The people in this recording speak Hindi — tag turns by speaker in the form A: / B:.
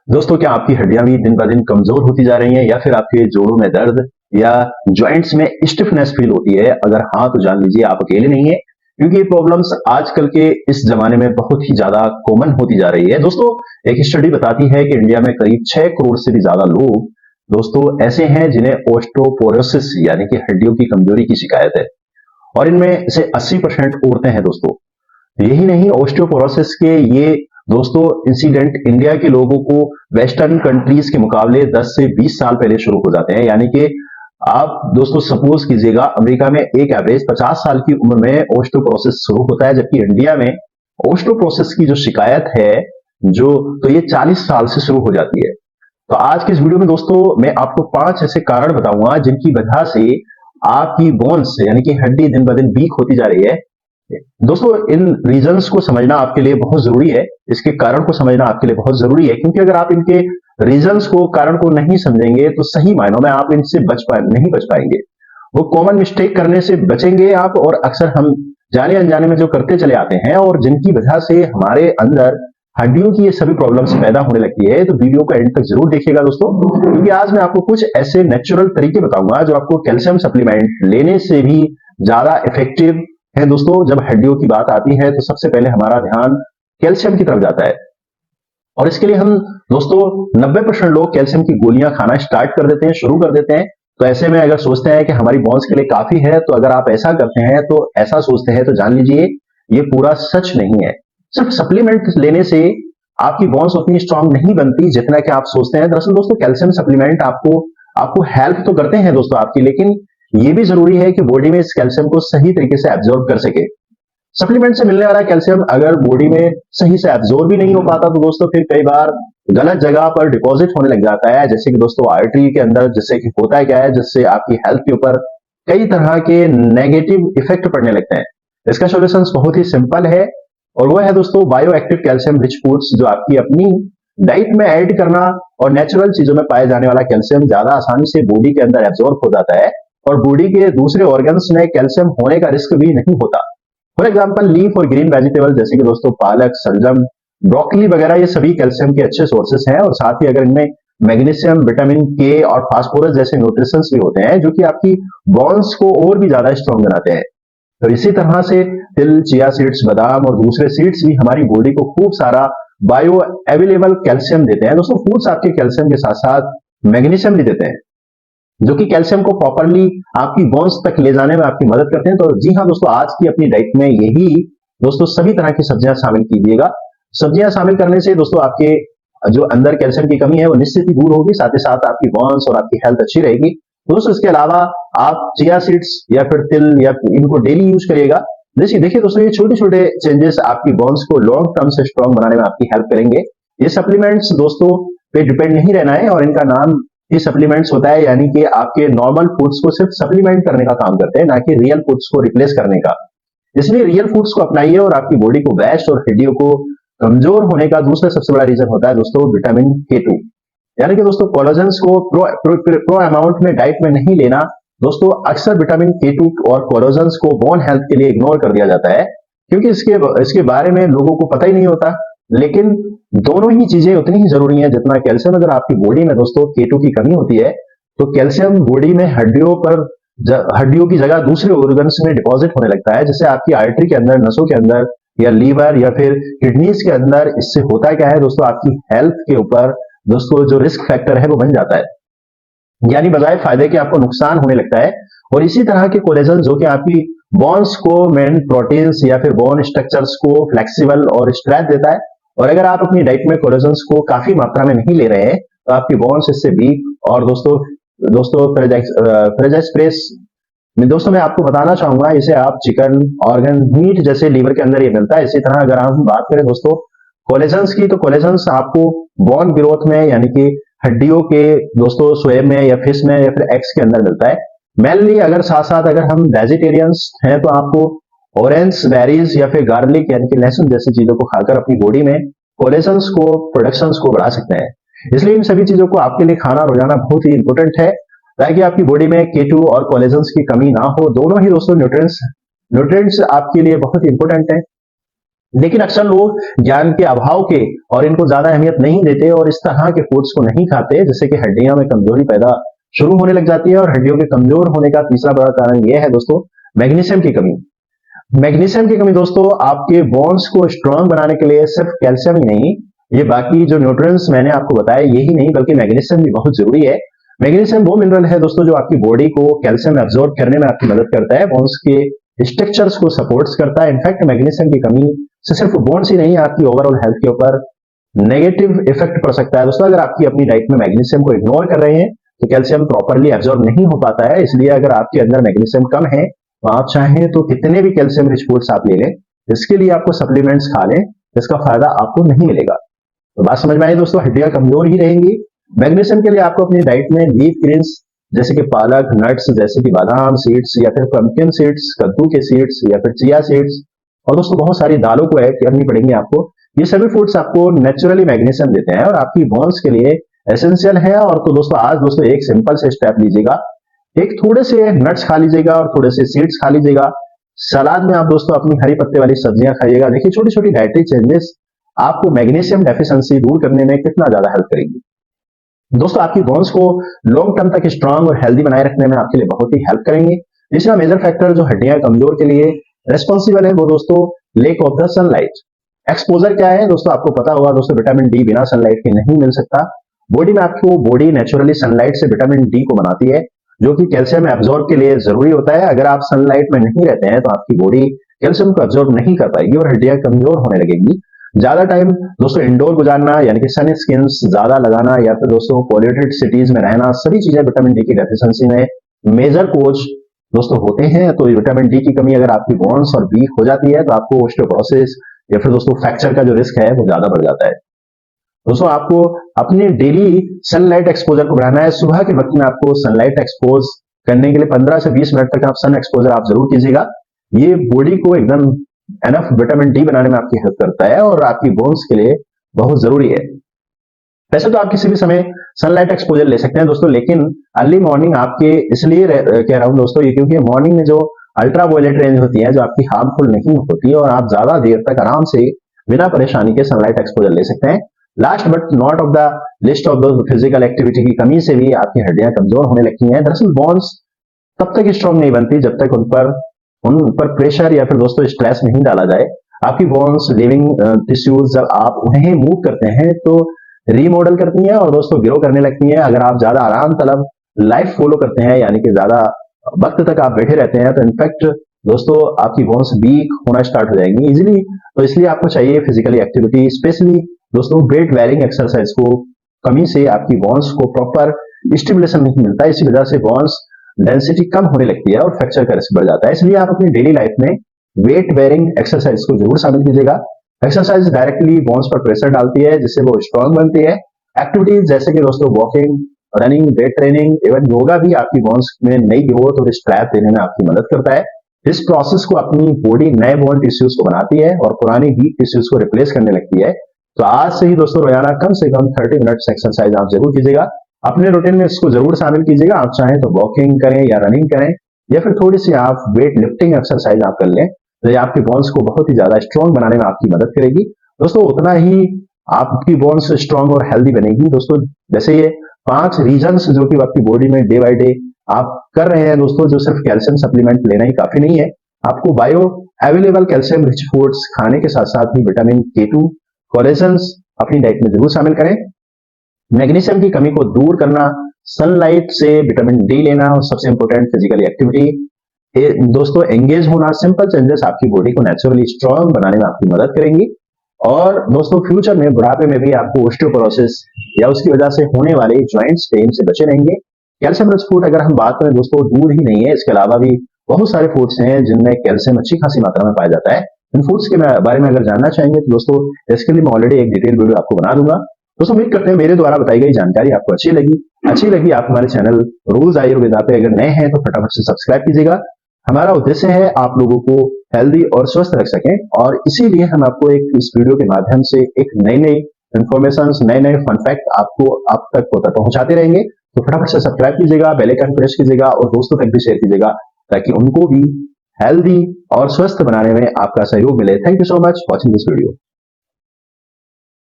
A: दोस्तों, क्या आपकी हड्डियां भी दिन ब दिन कमजोर होती जा रही हैं या फिर आपके जोड़ों में दर्द या जॉइंट्स में स्टिफनेस फील होती है? अगर हाँ, तो जान लीजिए आप अकेले नहीं है, क्योंकि ये प्रॉब्लम्स आजकल के इस जमाने में बहुत ही ज्यादा कॉमन होती जा रही है। दोस्तों, एक स्टडी बताती है कि इंडिया में करीब 6 करोड़ से भी ज्यादा लोग दोस्तों ऐसे हैं जिन्हें ओस्टोपोरोसिस यानी कि हड्डियों की कमजोरी की शिकायत है, और इनमें से 80% औरतें हैं दोस्तों। यही नहीं, ऑस्टियोपोरोसिस के ये दोस्तों इंसिडेंट इंडिया के लोगों को वेस्टर्न कंट्रीज के मुकाबले 10 से 20 साल पहले शुरू हो जाते हैं। यानी कि आप दोस्तों सपोज कीजिएगा, अमेरिका में एक एवरेज 50 साल की उम्र में ऑस्टियोपोरोसिस शुरू होता है, जबकि इंडिया में ऑस्टियोपोरोसिस की जो शिकायत है जो तो ये 40 साल से शुरू हो जाती है। तो आज की इस वीडियो में दोस्तों मैं आपको 5 ऐसे कारण बताऊंगा जिनकी वजह से आपकी बोन्स यानी कि हड्डी दिन ब दिन वीक होती जा रही है। दोस्तों, इन रीजंस को समझना आपके लिए बहुत जरूरी है, इसके कारण को समझना आपके लिए बहुत जरूरी है, क्योंकि अगर आप इनके रीजंस को कारण को नहीं समझेंगे तो सही मायनों में आप इनसे नहीं बच पाएंगे। वो कॉमन मिस्टेक करने से बचेंगे आप, और अक्सर हम जाने अनजाने में जो करते चले आते हैं और जिनकी वजह से हमारे अंदर हड्डियों की ये सभी प्रॉब्लम्स पैदा होने लगती है। तो वीडियो का एंड तक जरूर देखिएगा दोस्तों, क्योंकि आज मैं आपको कुछ ऐसे नेचुरल तरीके बताऊंगा जो आपको कैल्शियम सप्लीमेंट लेने से भी ज्यादा इफेक्टिव है। दोस्तों, जब हड्डियों की बात आती है तो सबसे पहले हमारा ध्यान कैल्शियम की तरफ जाता है, और इसके लिए हम दोस्तों 90% लोग कैल्शियम की गोलियां खाना स्टार्ट कर देते हैं, शुरू कर देते हैं। तो ऐसे में अगर सोचते हैं कि हमारी बोन्स के लिए काफी है, तो अगर आप ऐसा करते हैं तो ऐसा सोचते हैं तो जान लीजिए ये पूरा सच नहीं है। सिर्फ सप्लीमेंट लेने से आपकी बोन्स उतनी स्ट्रांग नहीं बनती जितना कि आप सोचते हैं। दरअसल दोस्तों, कैल्शियम सप्लीमेंट आपको आपको हेल्प तो करते हैं दोस्तों आपकी, लेकिन ये भी जरूरी है कि बॉडी में इस कैल्शियम को सही तरीके से एब्जॉर्ब कर सके। सप्लीमेंट से मिलने वाला कैल्शियम अगर बॉडी में सही से एब्जॉर्ब भी नहीं हो पाता तो दोस्तों फिर कई बार गलत जगह पर डिपॉजिट होने लग जाता है, जैसे कि दोस्तों आर्टरी के अंदर, जिससे कि होता है क्या है, जिससे आपकी हेल्थ के ऊपर कई तरह के नेगेटिव इफेक्ट पड़ने लगते हैं। इसका सोल्यूशन बहुत ही सिंपल है, और वो है दोस्तों bio active calcium rich foods, जो आपकी अपनी डाइट में ऐड करना, और नेचुरल चीजों में पाए जाने वाला कैल्शियम ज्यादा आसानी से बॉडी के अंदर एब्जॉर्ब हो जाता है, और बॉडी के दूसरे ऑर्गन्स में कैल्शियम होने का रिस्क भी नहीं होता। फॉर एग्जाम्पल, लीफ और ग्रीन वेजिटेबल जैसे कि दोस्तों पालक, सलजम, ब्रोकली वगैरह, ये सभी कैल्शियम के अच्छे सोर्सेस हैं, और साथ ही अगर इनमें मैग्नीशियम, विटामिन के और फास्फोरस जैसे न्यूट्रिशंस भी होते हैं जो कि आपकी बोन्स को और भी ज्यादा स्ट्रॉन्ग बनाते हैं। तो इसी तरह से तिल, चिया सीड्स, बादाम और दूसरे सीड्स भी हमारी बॉडी को खूब सारा बायो अवेलेबल कैल्शियम देते हैं। दोस्तों, फूड्स आपके कैल्शियम के साथ साथ मैग्नीशियम भी देते हैं, जो कि कैल्शियम को प्रॉपरली आपकी बोन्स तक ले जाने में आपकी मदद करते हैं। तो जी हाँ दोस्तों, आज की अपनी डाइट में यही दोस्तों सभी तरह की सब्जियां शामिल कीजिएगा। सब्जियां शामिल करने से दोस्तों आपके जो अंदर कैल्शियम की कमी है वो निश्चित ही दूर होगी, साथ ही साथ आपकी बोन्स और आपकी हेल्थ अच्छी रहेगी। दोस्तों, इसके अलावा आप चिया सीड्स या फिर तिल या इनको डेली यूज करिएगा। देखिए दोस्तों, ये छोटे छोटे चेंजेस आपकी बोन्स को लॉन्ग टर्म से स्ट्रॉन्ग बनाने में आपकी हेल्प करेंगे। ये सप्लीमेंट्स दोस्तों पे डिपेंड नहीं रहना है, और इनका नाम ये सप्लीमेंट्स होता है, यानी कि आपके नॉर्मल फूड्स को सिर्फ सप्लीमेंट करने का काम करते हैं, ना कि रियल फूड्स को रिप्लेस करने का। इसलिए रियल फूड्स को अपनाइए, और आपकी बॉडी को बेस्ट और हड्डियों को कमजोर होने का दूसरा सबसे बड़ा रीजन होता है दोस्तों विटामिन K2, यानी कि दोस्तों कोलाजन्स को प्रो अमाउंट में डाइट में नहीं लेना। दोस्तों, अक्सर विटामिन K2 और कोलाजन्स को बोन हेल्थ के लिए इग्नोर कर दिया जाता है, क्योंकि इसके बारे में लोगों को पता ही नहीं होता। लेकिन दोनों ही चीजें उतनी ही जरूरी हैं जितना कैल्शियम। अगर आपकी बॉडी में दोस्तों K2 की कमी होती है तो कैल्शियम बॉडी में हड्डियों की जगह दूसरे ऑर्गन्स में डिपॉजिट होने लगता है, जिससे आपकी आर्टरी के अंदर, नसों के अंदर, या लीवर या फिर किडनीज के अंदर। इससे होता क्या है दोस्तों, आपकी हेल्थ के ऊपर दोस्तों जो रिस्क फैक्टर है वो बन जाता है, यानी बजाय फायदे के आपको नुकसान होने लगता है। और इसी तरह के कोलेजन जो कि आपकी बोन्स को मेन प्रोटीन्स या फिर बोन स्ट्रक्चर्स को फ्लेक्सिबल और स्ट्रेच देता है, और अगर आप अपनी डाइट में कोलेजन्स को काफी मात्रा में नहीं ले रहे हैं तो आपकी बोन्स इससे वीक। और दोस्तों फ्रेजाइस्प्रेस में दोस्तों मैं आपको बताना चाहूंगा, इसे आप चिकन, ऑर्गन, मीट जैसे लीवर के अंदर ये मिलता है। इसी तरह अगर हम बात करें दोस्तों कोलेजन्स की, तो कोलेजन्स आपको बोन ग्रोथ में यानी कि हड्डियों के दोस्तों सोए में या फिश में या फिर एग्स के अंदर मिलता है। मेनली अगर साथ साथ अगर हम वेजिटेरियंस हैं तो आपको ऑरेंज, बेरीज या फिर गार्लिक यानी कि लहसुन जैसी चीजों को खाकर अपनी बॉडी में कोलेजन्स को प्रोडक्शंस को बढ़ा सकते हैं। इसलिए इन सभी चीजों को आपके लिए खाना रोजाना बहुत ही इंपॉर्टेंट है, ताकि आपकी बॉडी में K2 और कोलेजन्स की कमी ना हो। दोनों ही दोस्तों न्यूट्रिएंट्स आपके लिए बहुत इंपॉर्टेंट है। लेकिन अक्सर लोग ज्ञान के अभाव के और इनको ज्यादा अहमियत नहीं देते और इस तरह के फूड्स को नहीं खाते, जिससे कि हड्डियों में कमजोरी पैदा शुरू होने लग जाती है। और हड्डियों के कमजोर होने का तीसरा बड़ा कारण यह है दोस्तों, मैग्नीशियम की कमी। मैग्नीशियम की कमी दोस्तों आपके बोन्स को स्ट्रांग बनाने के लिए सिर्फ कैल्शियम ही नहीं, ये बाकी जो न्यूट्रिएंट्स मैंने आपको बताया यही नहीं, बल्कि मैग्नीशियम भी बहुत जरूरी है। मैग्नीशियम वो मिनरल है दोस्तों जो आपकी बॉडी को कैल्शियम एब्जॉर्ब करने में आपकी मदद करता है, बोन्स के स्ट्रक्चर्स को सपोर्ट्स करता है। इनफैक्ट मैग्नीशियम की कमी से सिर्फ बोन्स ही नहीं, आपकी ओवरऑल हेल्थ के ऊपर नेगेटिव इफेक्ट पड़ सकता है दोस्तों। अगर आपकी अपनी डाइट में मैग्नीशियम को इग्नोर कर रहे हैं तो कैल्शियम प्रॉपरली एब्जॉर्ब नहीं हो पाता है। इसलिए अगर आपके अंदर मैग्नीशियम कम है तो आप चाहें तो कितने भी कैल्शियम रिच फूड्स आप ले लें, इसके लिए आपको सप्लीमेंट्स खा लें, इसका फायदा आपको नहीं मिलेगा। तो बात समझ में आई दोस्तों, हड्डियां कमजोर ही रहेंगी। मैग्नीशियम के लिए आपको अपनी डाइट में लीफ ग्रीन्स जैसे कि पालक, नट्स जैसे कि बादाम सीड्स या फिर पंपकिन सीड्स, कद्दू के सीड्स या फिर चिया सीड्स, और दोस्तों बहुत सारी दालों को ऐड करनी पड़ेंगी आपको। ये सभी फूड्स आपको नेचुरली मैग्नीशियम देते हैं और आपकी बोन्स के लिए एसेंशियल है। और तो दोस्तों आज दोस्तों एक सिंपल से स्टेप लीजिएगा, एक थोड़े से नट्स खा लीजिएगा और थोड़े से सीड्स खा लीजिएगा। सलाद में आप दोस्तों अपनी हरी पत्ते वाली सब्जियां खाइएगा। देखिए छोटी छोटी डाइटरी चेंजेस आपको मैग्नीशियम डेफिशिएंसी दूर करने में कितना ज्यादा हेल्प करेगी। दोस्तों आपकी बोन्स को लॉन्ग टर्म तक स्ट्रांग और हेल्दी बनाए रखने में आपके लिए बहुत ही हेल्प करेंगे। तीसरा मेजर फैक्टर जो हड्डियां कमजोर के लिए रेस्पॉन्सिबल है वो दोस्तों lake of the sunlight. Exposure क्या है दोस्तों, आपको पता होगा दोस्तों, विटामिन डी बिना सनलाइट के नहीं मिल सकता। बॉडी में आपको बॉडी नेचुरली सनलाइट से विटामिन डी को बनाती है, जो कि कैल्शियम एब्जॉर्ब के लिए जरूरी होता है। अगर आप सनलाइट में नहीं रहते हैं तो आपकी बॉडी कैल्शियम को एब्जॉर्ब नहीं कर पाएगी और हड्डियां कमजोर होने लगेंगी। ज्यादा टाइम दोस्तों इंडोर गुजारना यानी कि सन स्किन ज्यादा लगाना या फिर दोस्तों पॉल्यूटेड सिटीज में रहना, सभी चीजें विटामिन डी की डेफिशिएंसी में मेजर कोच दोस्तों होते हैं। तो विटामिन डी की कमी अगर आपकी बोन्स और वीक हो जाती है तो आपको ऑस्टियोपोरोसिस या फिर दोस्तों फ्रैक्चर का जो रिस्क है वो ज्यादा बढ़ जाता है। दोस्तों आपको अपने डेली सनलाइट एक्सपोजर को बढ़ाना है। सुबह के वक्त में आपको सनलाइट एक्सपोज करने के लिए 15 से 20 मिनट तक आप सन एक्सपोजर आप जरूर कीजिएगा। ये बॉडी को एकदम एनफ विटामिन डी बनाने में आपकी हेल्प करता है और आपकी बोन्स के लिए बहुत जरूरी है। वैसे तो आप किसी भी समय सनलाइट एक्सपोजर ले सकते हैं दोस्तों, लेकिन अर्ली मॉर्निंग आपके इसलिए कह रहा हूं दोस्तों ये, क्योंकि मॉर्निंग में जो अल्ट्रा वायलेट रेंज होती है जो आपकी हार्मफुल नहीं होती और आप ज्यादा देर तक आराम से बिना परेशानी के सनलाइट एक्सपोजर ले सकते हैं। Last but not of the list of the physical activity की कमी से भी आपकी हड्डियां कमजोर होने लगती हैं। दरअसल बोन्स तब तक स्ट्रांग नहीं बनती जब तक उन पर प्रेशर या फिर दोस्तों स्ट्रेस नहीं डाला जाए। आपकी बोन्स लिविंग टिश्यूज जब आप उन्हें मूव करते हैं तो रीमॉडल करती हैं और दोस्तों ग्रो करने लगती हैं। अगर आप ज्यादा आराम तलब लाइफ फॉलो करते हैं यानी कि ज्यादा वक्त तक आप बैठे रहते हैं तो इनफैक्ट दोस्तों आपकी बोन्स वीक होना स्टार्ट हो जाएंगी इजिली। तो इसलिए आपको चाहिए फिजिकली एक्टिविटी, स्पेशली दोस्तों वेट बेयरिंग एक्सरसाइज को कमी से आपकी बोन्स को प्रॉपर स्टिमुलेशन नहीं मिलता, इसी वजह से बोन्स डेंसिटी कम होने लगती है और फ्रैक्चर का रिस्क बढ़ जाता है। इसलिए आप अपनी डेली लाइफ में वेट बेयरिंग एक्सरसाइज को जरूर शामिल कीजिएगा। एक्सरसाइज डायरेक्टली बोन्स पर प्रेशर डालती है जिससे वो स्ट्रांग बनती है। एक्टिविटीज जैसे कि दोस्तों walking, running, weight training, even yoga भी आपकी बोन्स में नई ग्रोथ और स्ट्रेंथ देने में आपकी मदद करता है। इस प्रोसेस को अपनी बॉडी नए बोन टिश्यूज को बनाती है और पुरानी वीक टिश्यूज को रिप्लेस करने लगती है। तो आज से ही दोस्तों रोजाना कम से कम 30 मिनट्स एक्सरसाइज आप जरूर कीजिएगा। अपने रूटीन में इसको जरूर शामिल कीजिएगा। आप चाहें तो वॉकिंग करें या रनिंग करें या फिर थोड़ी सी आप वेट लिफ्टिंग एक्सरसाइज आप कर लें, तो ये आपकी बोन्स को बहुत ही ज्यादा स्ट्रांग बनाने में आपकी मदद करेगी। दोस्तों उतना ही आपकी बोन्स स्ट्रांग और हेल्दी बनेगी। दोस्तों जैसे ये 5 रीजन्स जो कि आपकी बॉडी में डे बाय डे आप कर रहे हैं दोस्तों, जो सिर्फ कैल्शियम सप्लीमेंट लेना ही काफी नहीं है, आपको bio available calcium rich foods खाने के साथ साथ ही विटामिन K2, कोलेजन्स अपनी डाइट में जरूर शामिल करें। मैग्नीशियम की कमी को दूर करना, सनलाइट से विटामिन डी लेना और सबसे इंपॉर्टेंट फिजिकली एक्टिविटी दोस्तों एंगेज होना, सिंपल चेंजेस आपकी बॉडी को नेचुरली स्ट्रांग बनाने में आपकी मदद करेंगी। और दोस्तों फ्यूचर में बुढ़ापे में भी आपको ऑस्टियोपोरोसिस या उसकी वजह से होने वाले जॉइंट्स पेन से बचे रहेंगे। कैल्शियम रिच फूड अगर हम बात करें दोस्तों दूर ही नहीं है, इसके अलावा भी बहुत सारे फूड्स हैं जिनमें कैल्शियम अच्छी खासी मात्रा में पाया जाता है। इन फूड्स के बारे में अगर जानना चाहेंगे तो दोस्तों इसके लिए मैं ऑलरेडी एक डिटेल वीडियो आपको बना दूंगा। दोस्तों उम्मीद करते हैं मेरे द्वारा बताई गई जानकारी आपको अच्छी लगी आप हमारे चैनल रूल्स आयुर्वेदा पे अगर नए हैं तो फटाफट से सब्सक्राइब कीजिएगा। हमारा उद्देश्य है आप लोगों को हेल्दी और स्वस्थ रख सकें और इसीलिए हम आपको इस वीडियो के माध्यम से एक नई इंफॉर्मेशन, नए फन फैक्ट आपको आप तक पहुंचाते रहेंगे। तो फटाफट से सब्सक्राइब कीजिएगा, बेल आइकन प्रेस कीजिएगा और दोस्तों तक भी शेयर कीजिएगा ताकि उनको भी हेल्दी और स्वस्थ बनाने में आपका सहयोग मिले। Thank you so much watching this video.